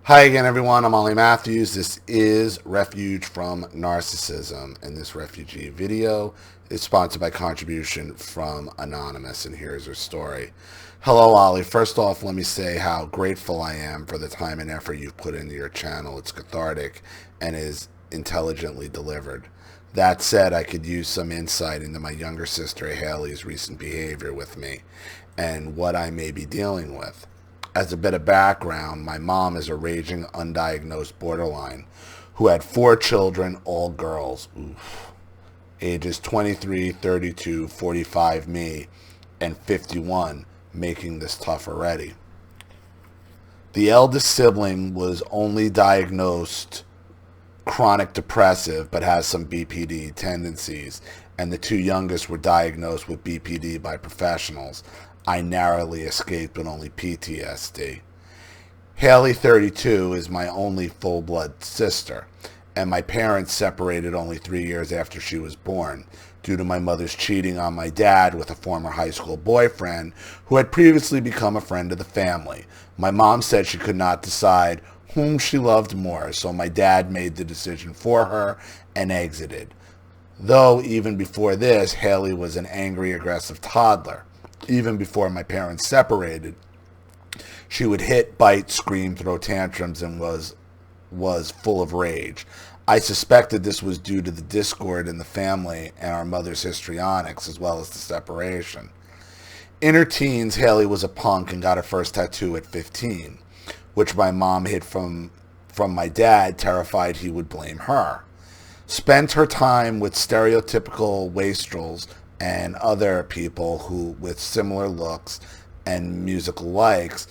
Hi again, everyone. I'm Ollie Matthews. This is Refuge from Narcissism, and this refugee video is sponsored by contribution from Anonymous, and here's her story. Hello, Ollie. First off, let me say how grateful I am for the time and effort you've put into your channel. It's cathartic and is intelligently delivered. That said, I could use some insight into my younger sister Haley's recent behavior with me and what I may be dealing with. As a bit of background, my mom is a raging undiagnosed borderline who had 4 children, all girls. Oof. Ages 23, 32, 45 me, and 51, making this tough already. The eldest sibling was only diagnosed chronic depressive but has some BPD tendencies, and the 2 youngest were diagnosed with BPD by professionals. I narrowly escaped with only PTSD. Haley, 32, is my only full-blood sister, and my parents separated only 3 years after she was born due to my mother's cheating on my dad with a former high school boyfriend who had previously become a friend of the family. My mom said she could not decide whom she loved more, so my dad made the decision for her and exited. Though even before this, Haley was an angry, aggressive toddler. Even before my parents separated, she would hit, bite, scream, throw tantrums, and was full of rage. I suspected this was due to the discord in the family and our mother's histrionics, as well as the separation. In her teens, Haley was a punk and got her first tattoo at 15, which my mom hid from my dad, terrified he would blame her. Spent her time with stereotypical wastrels and other people who with similar looks and musical likes,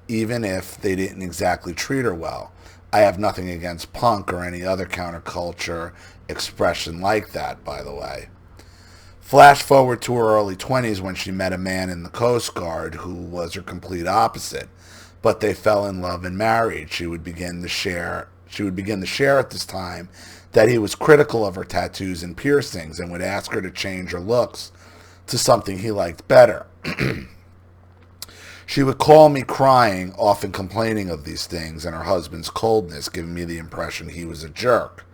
even if they didn't exactly treat her well. I have nothing against punk or any other counterculture expression like that, by the way. Flash forward to her early 20s when she met a man in the Coast Guard who was her complete opposite, but they fell in love and married. She would begin to share at this time that he was critical of her tattoos and piercings and would ask her to change her looks to something he liked better. She would call me crying, often complaining of these things and her husband's coldness, giving me the impression he was a jerk.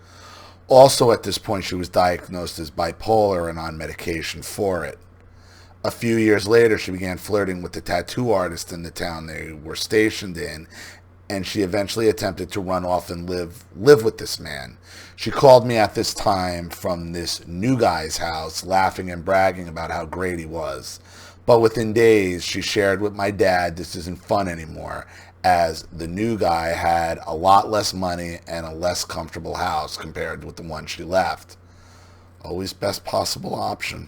Also at this point, she was diagnosed as bipolar and on medication for it. A few years later, she began flirting with the tattoo artist in the town they were stationed in, and she eventually attempted to run off and live with this man. She called me at this time from this new guy's house, laughing and bragging about how great he was. But within days, she shared with my dad this isn't fun anymore, as the new guy had a lot less money and a less comfortable house compared with the one she left. Always best possible option.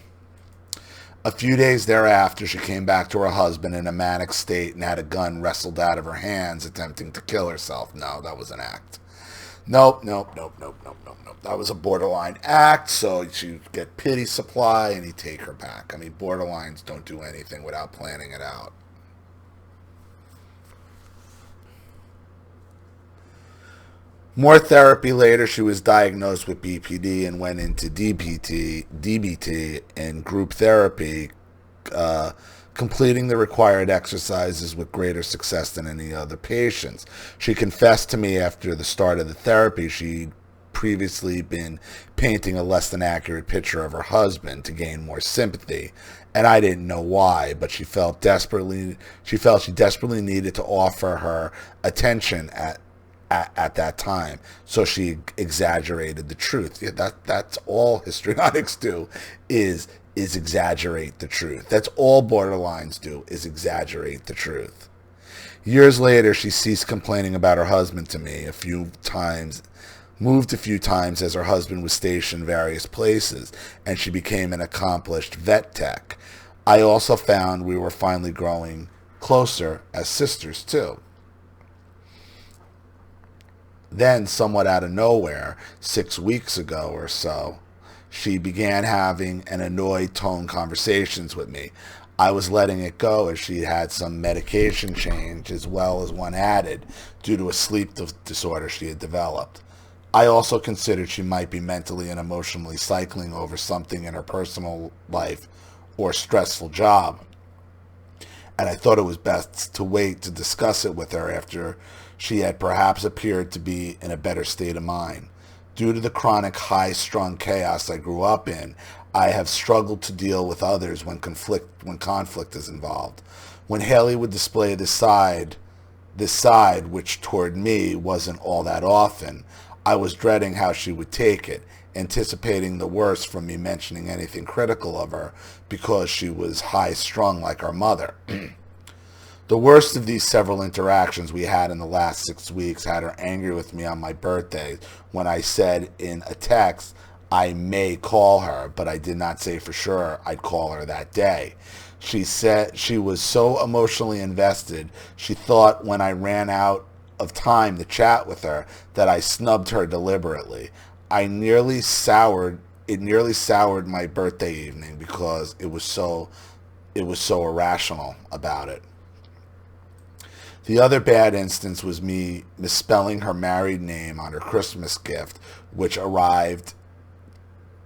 A few days thereafter, she came back to her husband in a manic state and had a gun wrestled out of her hands, attempting to kill herself. No, that was an act. Nope. That was a borderline act, so she'd get pity supply and he'd take her back. I mean, borderlines don't do anything without planning it out. More therapy later, she was diagnosed with BPD and went into DBT, and group therapy, completing the required exercises with greater success than any other patients. She confessed to me after the start of the therapy she'd previously been painting a less than accurate picture of her husband to gain more sympathy, and I didn't know why, but she felt she desperately needed to offer her attention at that time, so she exaggerated the truth. Yeah, that's all histrionics do, is exaggerate the truth. That's all borderlines do, is exaggerate the truth. Years later, she ceased complaining about her husband to me moved a few times as her husband was stationed various places, and she became an accomplished vet tech. I also found we were finally growing closer as sisters too. Then, somewhat out of nowhere, 6 weeks ago or so, she began having an annoyed tone conversations with me. I was letting it go as she had some medication change as well as one added due to a sleep disorder she had developed. I also considered she might be mentally and emotionally cycling over something in her personal life or stressful job, and I thought it was best to wait to discuss it with her after She had perhaps appeared to be in a better state of mind. Due to the chronic high-strung chaos I grew up in, I have struggled to deal with others when conflict is involved. When Haley would display this side, which toward me wasn't all that often, I was dreading how she would take it, anticipating the worst from me mentioning anything critical of her because she was high-strung like our mother. The worst of these several interactions we had in the last 6 weeks had her angry with me on my birthday when I said in a text I may call her, but I did not say for sure I'd call her that day. She said she was so emotionally invested, she thought when I ran out of time to chat with her that I snubbed her deliberately. It nearly soured my birthday evening because it was so irrational about it. The other bad instance was me misspelling her married name on her Christmas gift, which arrived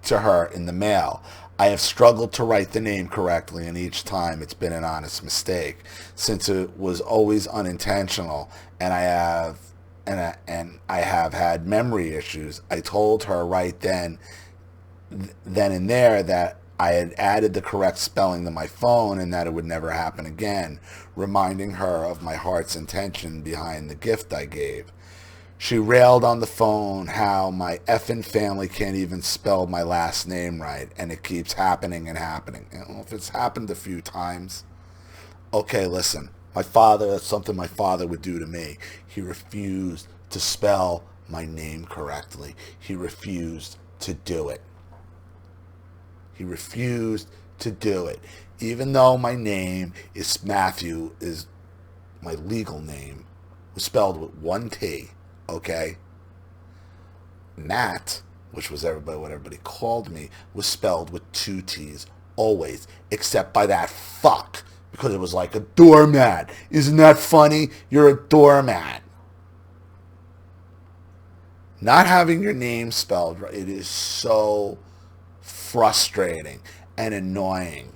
to her in the mail. I have struggled to write the name correctly, and each time it's been an honest mistake, since it was always unintentional, and I have had memory issues. I told her right then and there that I had added the correct spelling to my phone and that it would never happen again, reminding her of my heart's intention behind the gift I gave. She railed on the phone how my effing family can't even spell my last name right, and it keeps happening and happening. If it's happened a few times, okay, listen. That's something my father would do to me. He refused to spell my name correctly. He refused to do it. He refused to do it. Even though my name is Matthew, is my legal name, was spelled with one T, okay? Matt, which was what everybody called me, was spelled with two T's, always, except by that fuck, because it was like a doormat. Isn't that funny? You're a doormat. Not having your name spelled right, it is so frustrating and annoying.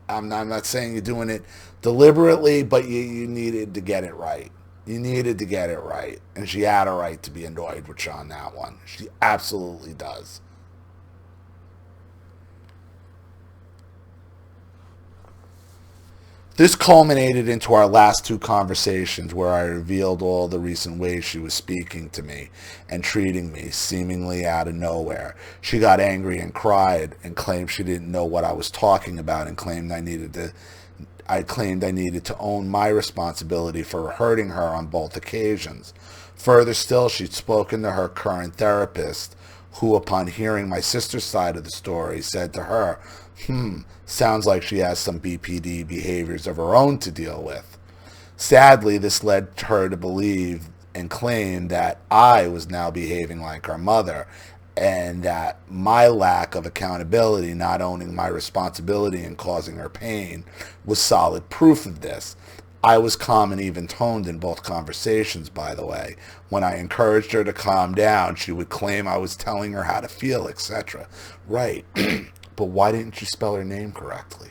I'm not saying you're doing it deliberately, but you needed to get it right. You needed to get it right. And she had a right to be annoyed with you on that one. She absolutely does. This culminated into our last two conversations where I revealed all the recent ways she was speaking to me and treating me seemingly out of nowhere. She got angry and cried and claimed she didn't know what I was talking about and claimed I needed to own my responsibility for hurting her on both occasions. Further still, she'd spoken to her current therapist, who, upon hearing my sister's side of the story, said to her, sounds like she has some BPD behaviors of her own to deal with. Sadly, this led her to believe and claim that I was now behaving like her mother, and that my lack of accountability, not owning my responsibility and causing her pain, was solid proof of this. I was calm and even-toned in both conversations, by the way. When I encouraged her to calm down, she would claim I was telling her how to feel, etc. Right. But why didn't you spell her name correctly?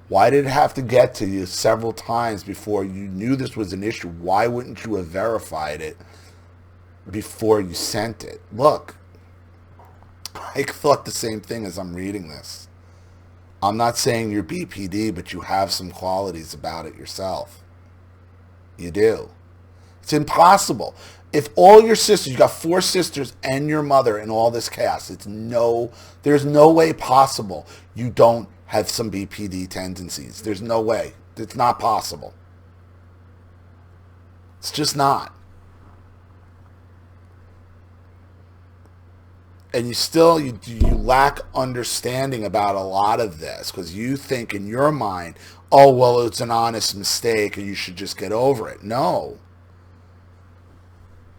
Why did it have to get to you several times before you knew this was an issue? Why wouldn't you have verified it before you sent it? Look, I thought the same thing as I'm reading this. I'm not saying you're BPD, but you have some qualities about it yourself. You do. It's impossible. If all your sisters, you got 4 sisters and your mother and all this chaos, there's no way possible you don't have some BPD tendencies. There's no way. It's not possible. It's just not. And you lack understanding about a lot of this because you think in your mind, oh, well, it's an honest mistake and you should just get over it. No.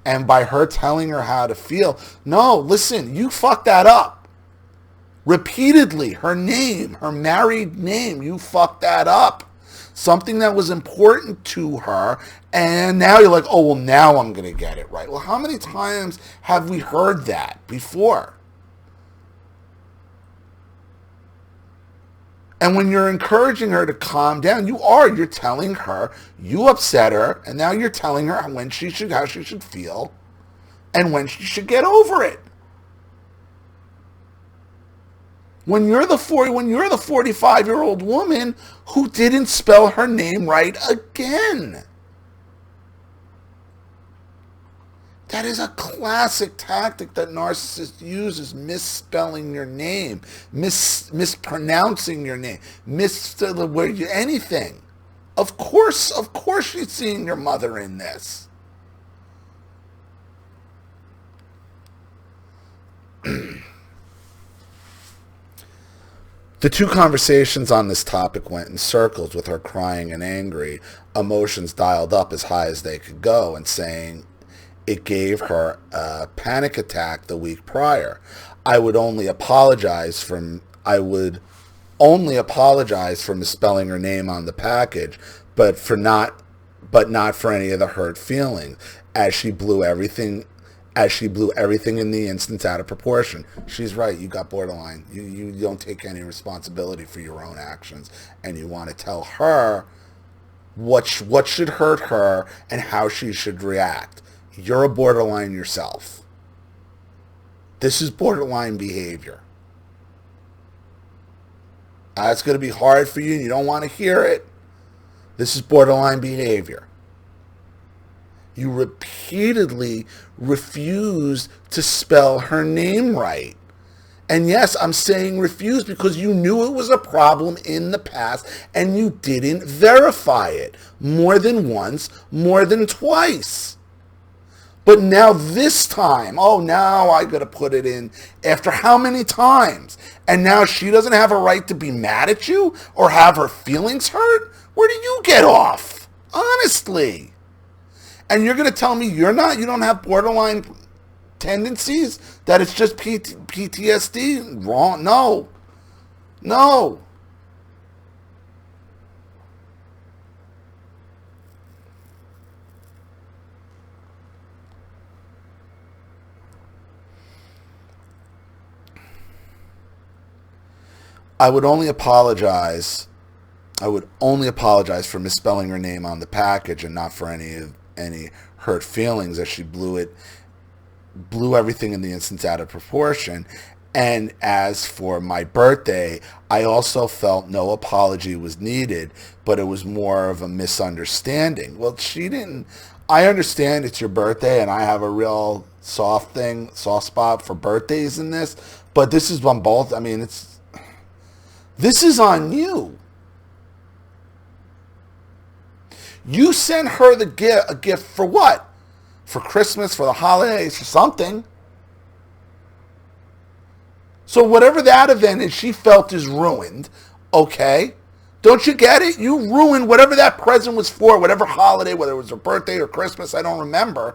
And by her telling her how to feel, no, listen, you fucked that up. Repeatedly, her name, her married name, you fucked that up. Something that was important to her, and now you're like, oh, well, now I'm going to get it right. Well, how many times have we heard that before? And when you're encouraging her to calm down, you're telling her you upset her, and now you're telling her how she should feel and when she should get over it. When you're the 45-year-old woman who didn't spell her name right again. That is a classic tactic that narcissists use, is misspelling your name, mispronouncing your name, anything. Of course she's seeing your mother in this. The two conversations on this topic went in circles, with her crying and angry, emotions dialed up as high as they could go, and saying it gave her a panic attack the week prior. I would only apologize for misspelling her name on the package, but not for any of the hurt feelings, as she blew everything in the instance out of proportion. She's right. You got borderline. You don't take any responsibility for your own actions, and you want to tell her what should hurt her and how she should react. You're a borderline yourself. This is borderline behavior. It's going to be hard for you and you don't want to hear it. This is borderline behavior. You repeatedly refused to spell her name right. And yes, I'm saying refuse because you knew it was a problem in the past and you didn't verify it more than once, more than twice. But now this time, now I got to put it in after how many times? And now she doesn't have a right to be mad at you or have her feelings hurt? Where do you get off? Honestly. And you're going to tell me you don't have borderline tendencies? That it's just PTSD? Wrong. No. I would only apologize for misspelling her name on the package and not for any hurt feelings, as she blew everything in the instance out of proportion. And as for my birthday, I also felt no apology was needed, but it was more of a misunderstanding. Well, I understand it's your birthday and I have a real soft spot for birthdays in this, but this is on both. This is on you. You sent her a gift for what? For Christmas, for the holidays, for something. So whatever that event is she felt is ruined, okay? Don't you get it? You ruined whatever that present was for, whatever holiday, whether it was her birthday or Christmas, I don't remember.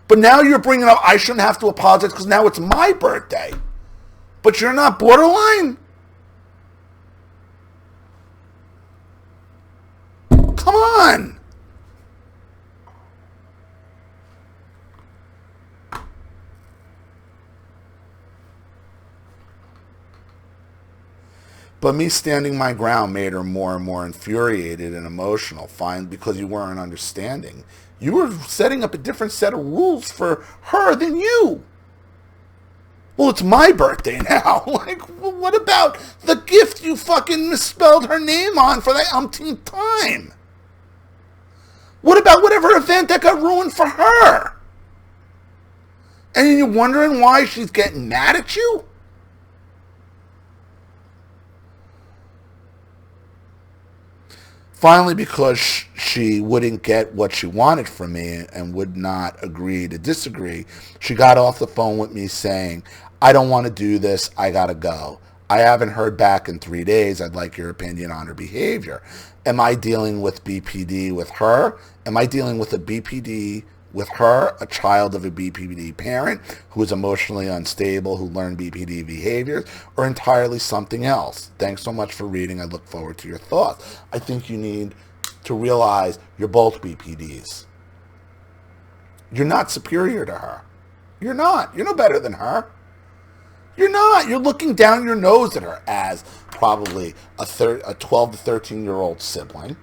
But now you're bringing up, I shouldn't have to apologize because now it's my birthday. But you're not borderline? Come on. But me standing my ground made her more and more infuriated and emotional, fine, because you weren't understanding. You were setting up a different set of rules for her than you. Well, it's my birthday now. What about the gift you fucking misspelled her name on for the umpteenth time? What about whatever event that got ruined for her? And you're wondering why she's getting mad at you? Finally, because she wouldn't get what she wanted from me and would not agree to disagree, she got off the phone with me saying, I don't want to do this. I got to go. I haven't heard back in 3 days. I'd like your opinion on her behavior. Am I dealing with BPD with her? Am I dealing with a BPD with her, a child of a BPD parent who is emotionally unstable, who learned BPD behaviors, or entirely something else? Thanks so much for reading. I look forward to your thoughts. I think you need to realize you're both BPDs. You're not superior to her. You're not. You're no better than her. You're not. You're looking down your nose at her as probably a 12 to 13-year-old sibling.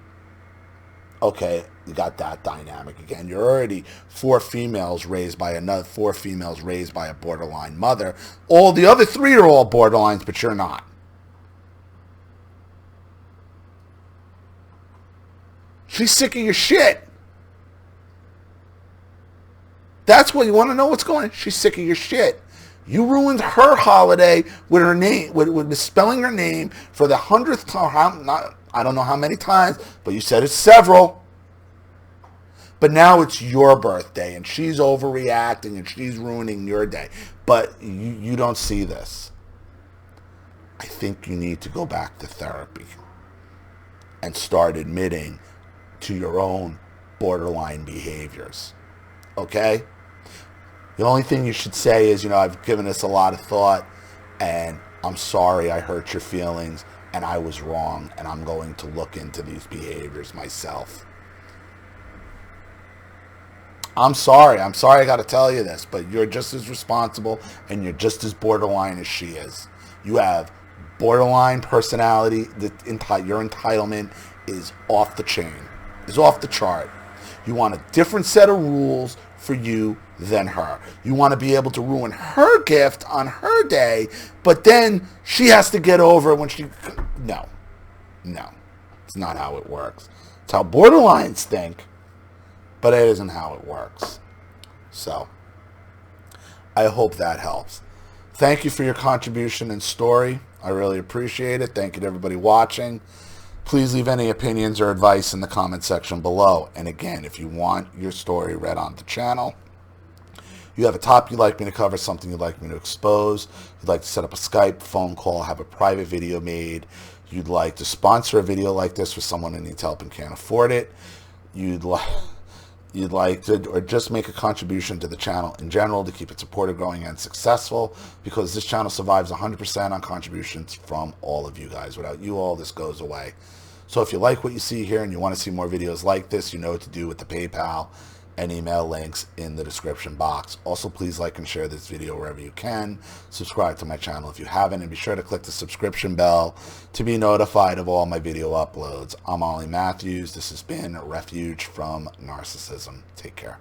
Okay, you got that dynamic again. You're already four females raised by a borderline mother. All the other three are all borderlines, but you're not. She's sick of your shit. That's what you want to know what's going on. She's sick of your shit. You ruined her holiday with her name, with misspelling her name for the 100th time. I don't know how many times, but you said it's several. But now it's your birthday, and she's overreacting, and she's ruining your day. But you don't see this. I think you need to go back to therapy and start admitting to your own borderline behaviors. Okay? The only thing you should say is, I've given this a lot of thought, and I'm sorry I hurt your feelings, and I was wrong, and I'm going to look into these behaviors myself. I'm sorry I got to tell you this, but you're just as responsible, and you're just as borderline as she is. You have borderline personality. Your entitlement is off the chain, is off the chart. You want a different set of rules for you than her. You want to be able to ruin her gift on her day, but then she has to get over it when she... No. It's not how it works. It's how borderlines think, but it isn't how it works. So, I hope that helps. Thank you for your contribution and story. I really appreciate it. Thank you to everybody watching. Please leave any opinions or advice in the comment section below. And again, if you want your story read on the channel, you have a topic you'd like me to cover, something you'd like me to expose, you'd like to set up a Skype phone call, have a private video made, you'd like to sponsor a video like this for someone who needs help and can't afford it, you'd like to, or just make a contribution to the channel in general to keep it supported, growing, and successful, because this channel survives 100% on contributions from all of you guys. Without you all, this goes away. So if you like what you see here and you want to see more videos like this, you know what to do with the PayPal and email links in the description box. Also, please like and share this video wherever you can. Subscribe to my channel if you haven't, and be sure to click the subscription bell to be notified of all my video uploads. I'm Ollie Matthews. This has been Refuge from Narcissism. Take care.